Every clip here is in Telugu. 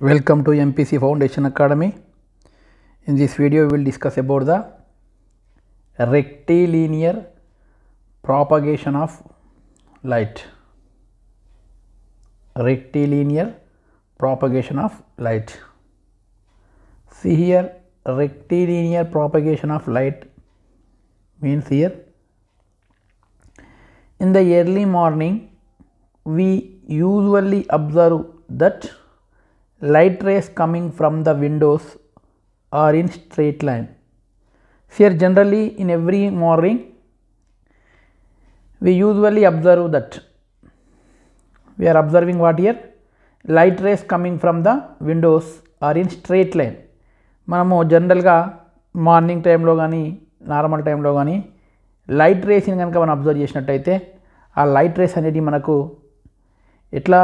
Welcome to MPC Foundation Academy. In this video, we will discuss about the rectilinear propagation of light. Rectilinear propagation of light. See here, rectilinear propagation of light means here in the early morning we usually observe that light rays coming from the windows are in straight line. Here generally in every morning we usually observe that we are observing what here, light rays coming from the windows are in straight line. మనము జనరల్గా మార్నింగ్ టైంలో కానీ నార్మల్ టైంలో కానీ లైట్ రేస్ని కనుక మనం అబ్జర్వ్ చేసినట్టయితే ఆ లైట్ రేస్ అనేది మనకు ఎట్లా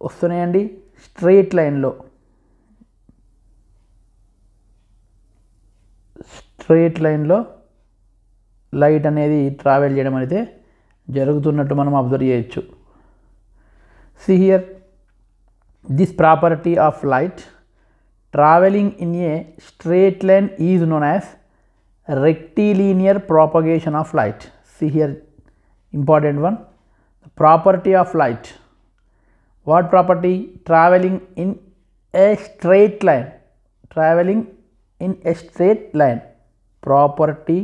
వస్తున్నాయండి, స్ట్రెయిట్ లైన్లో లైట్ అనేది ట్రావెల్ చేయడం అయితే జరుగుతున్నట్టు మనం అబ్జర్వ్ చేయొచ్చు. See here, this property of light traveling in a straight line is known as rectilinear propagation of light. See here, important one, the property of light. What property? Traveling in a straight line. Traveling in a straight line. Property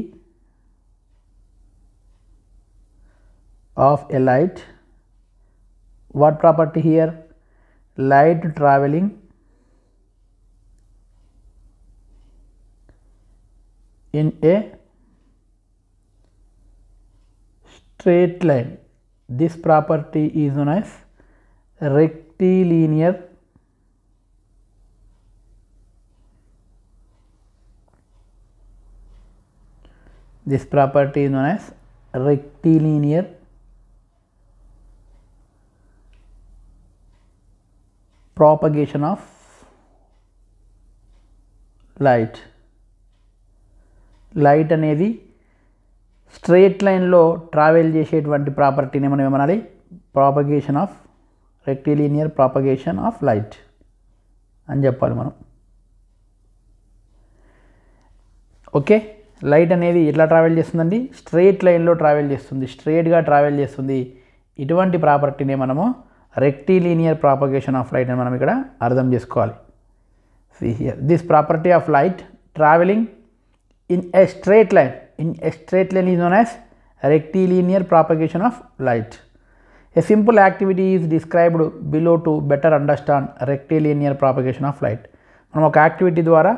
of a light. What property here? Light traveling in a straight line. This property is known as rectilinear propagation of light. Light అనేది స్ట్రెయిట్ లైన్లో ట్రావెల్ చేసేటువంటి ప్రాపర్టీని మనం ఏమనాలి, propagation of rectilinear propagation of light అని చెప్పాలి మనం. ఓకే, లైట్ అనేది ఎట్లా ట్రావెల్ చేస్తుందండి, స్ట్రెయిట్ లైన్లో ట్రావెల్ చేస్తుంది, స్ట్రెయిట్గా ట్రావెల్ చేస్తుంది. ఇటువంటి ప్రాపర్టీని మనము రెక్టిలీనియర్ ప్రాపగేషన్ ఆఫ్ లైట్ అని మనం ఇక్కడ అర్థం చేసుకోవాలి. See here, this property of light traveling in a straight line is known as rectilinear propagation of light. A simple activity is described below to better understand rectilinear propagation of light. మనం ఒక యాక్టివిటీ ద్వారా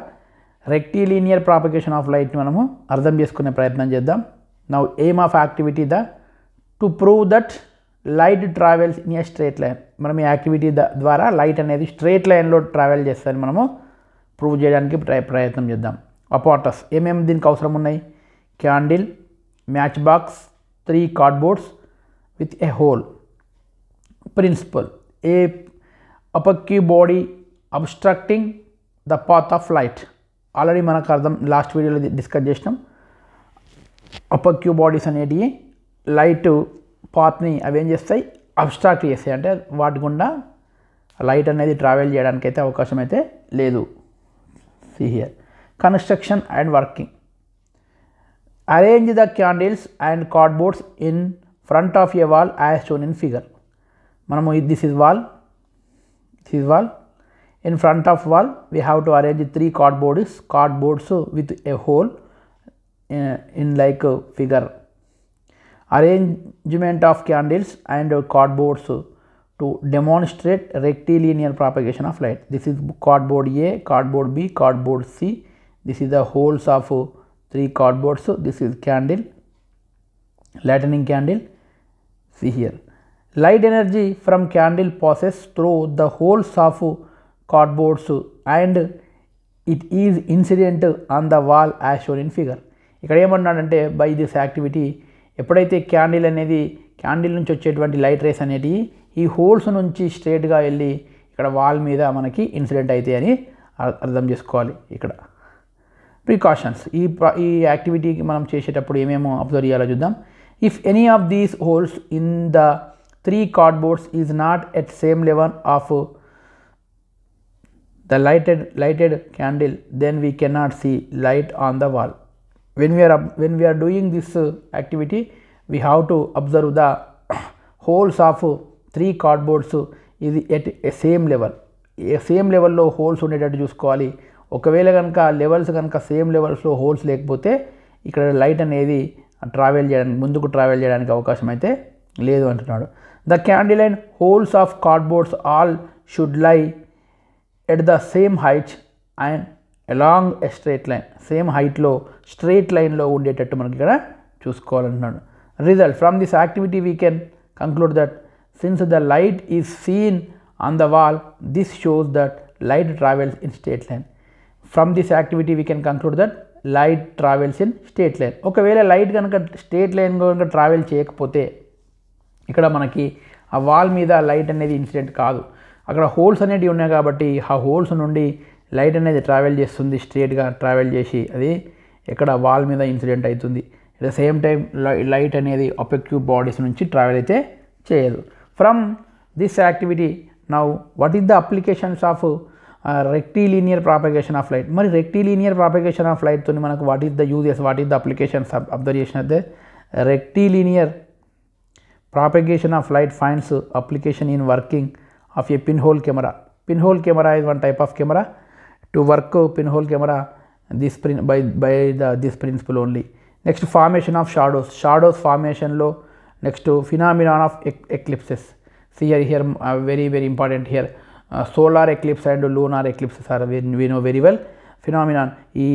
రెక్టిలీనియర్ ప్రాపగేషన్ ఆఫ్ లైట్ని మనము అర్థం చేసుకునే ప్రయత్నం చేద్దాం. Now aim of activity to prove that light travels in a straight line. మనం ఈ యాక్టివిటీ ద్వారా లైట్ అనేది స్ట్రేట్ లైన్లో ట్రావెల్ చేస్తుందని మనము ప్రూవ్ చేయడానికి ప్రయత్నం చేద్దాం. అపార్టస్ ఏమేమి దీనికి అవసరం ఉన్నాయి, candle, match box, 3 cardboards with a hole. Principle, a opaque body obstructing the path of light. Already మనకు అర్థం, లాస్ట్ వీడియోలో డిస్కస్ చేసినాం. అపక్యూ బాడీస్ అనేటివి లైట్ పాత్ని అవి ఏం చేస్తాయి, అబ్స్ట్రాక్ట్ చేస్తాయి, అంటే వాటి గుండా లైట్ అనేది ట్రావెల్ చేయడానికి అయితే అవకాశం అయితే లేదు. See here, construction and working. Arrange the candles and cardboards in front of a wall as shown in figure. మనము this is wall. In front of wall we have to arrange 3 cardboards with a hole in like figure. Arrangement of candles and cardboards to demonstrate rectilinear propagation of light. This is cardboard A, cardboard B, cardboard C. This is the holes of 3 cardboards. This is candle, lightning candle. See here, light energy from candle passes through the holes of cardboards and it is incident on the wall as shown in figure. ఇక్కడ ఏమన్నాడంటే బై దిస్ యాక్టివిటీ, ఎప్పుడైతే క్యాండిల్ నుంచి వచ్చేటువంటి లైట్ రేస్ అనేవి ఈ హోల్స్ నుంచి స్ట్రేట్గా వెళ్ళి ఇక్కడ వాల్ మీద మనకి ఇన్సిడెంట్ అవుతాయి అని అర్థం చేసుకోవాలి. ఇక్కడ ప్రికాషన్స్, ఈ యాక్టివిటీకి మనం చేసేటప్పుడు ఏమేమో అబ్జర్వ్ చేయాలో చూద్దాం. If any of these holes in the 3 cardboards is not at same level of the lighted candle, then we cannot see light on the wall. When we are doing this activity, we have to observe the holes of 3 cardboards is at a same level. Same లెవెల్లో హోల్స్ ఉండేటట్టు చూసుకోవాలి. ఒకవేళ కనుక లెవెల్స్ కనుక సేమ్ లెవెల్స్లో హోల్స్ లేకపోతే ఇక్కడ లైట్ అనేది ముందుకు ట్రావెల్ చేయడానికి అవకాశం అయితే లేదు అంటున్నాడు. The candle and holes of cardboards all should lie at the same height and along a straight line. Same హైట్లో స్ట్రేట్ లైన్లో ఉండేటట్టు మనకి ఇక్కడ చూసుకోవాలంటున్నాడు. Result from this activity we can conclude that since the light is seen on the wall, this shows that light travels in straight line. From this activity we can conclude that light travels in straight line. ఒకవేళ లైట్ కనుక స్ట్రేట్ లైన్ కనుక ట్రావెల్ చేయకపోతే ఇక్కడ మనకి ఆ వాల్ మీద లైట్ అనేది ఇన్సిడెంట్ కాదు. అక్కడ హోల్స్ అనేటివి ఉన్నాయి కాబట్టి ఆ హోల్స్ నుండి లైట్ అనేది ట్రావెల్ చేస్తుంది, స్ట్రేట్గా ట్రావెల్ చేసి అది ఎక్కడ వాల్ మీద ఇన్సిడెంట్ అవుతుంది. At the same time light అనేది ఒపెక్టివ్ బాడీస్ నుంచి ట్రావెల్ అయితే చేయదు. From this activity now what is the applications of rectilinear propagation of light? మరి rectilinear propagation of light తోని మనకు what is the uses, what is the applications of observation of the rectilinear propagation of light finds application in working of a pinhole camera. Pinhole camera is one type of camera. To work pinhole camera this principle only. Next, formation of shadows formation lo. Next, phenomenon of eclipses. See here very important here, solar eclipse and lunar eclipses are we know very well phenomenon. ఈ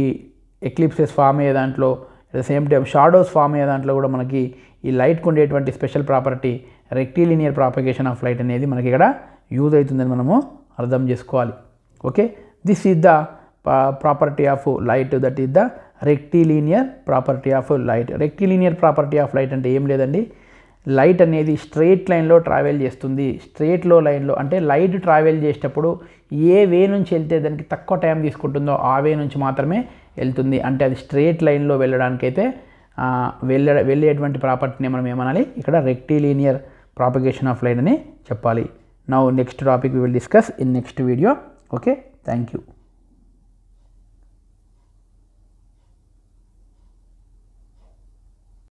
ఎక్లిప్సెస్ ఫామ్ అయ్యే దాంట్లో at the same time shadows form అయ్యే దాంట్లో కూడా మనకి ఈ లైట్కి ఉండేటువంటి special property rectilinear propagation of light అనేది మనకి ఇక్కడ యూజ్ అవుతుందని మనము అర్థం చేసుకోవాలి. Okay, this is the property of light, that is the rectilinear property of light. Rectilinear property of light అంటే ఏం లేదండి, లైట్ అనేది స్ట్రేట్ లైన్లో ట్రావెల్ చేస్తుంది. స్ట్రేట్లో లైన్లో అంటే లైట్ ట్రావెల్ చేసేటప్పుడు ఏ వే నుంచి వెళ్తే దానికి తక్కువ టైం తీసుకుంటుందో ఆ వే నుంచి మాత్రమే వెళ్తుంది. అంటే అది స్ట్రేట్ లైన్లో వెళ్ళడానికైతే వెళ్ళేటువంటి ప్రాపర్టీని మనం ఏమనాలి, ఇక్కడ రెక్టిలినియర్ ప్రాపగేషన్ ఆఫ్ లైట్ అని చెప్పాలి. Now next topic we will discuss in next video. Okay, thank you.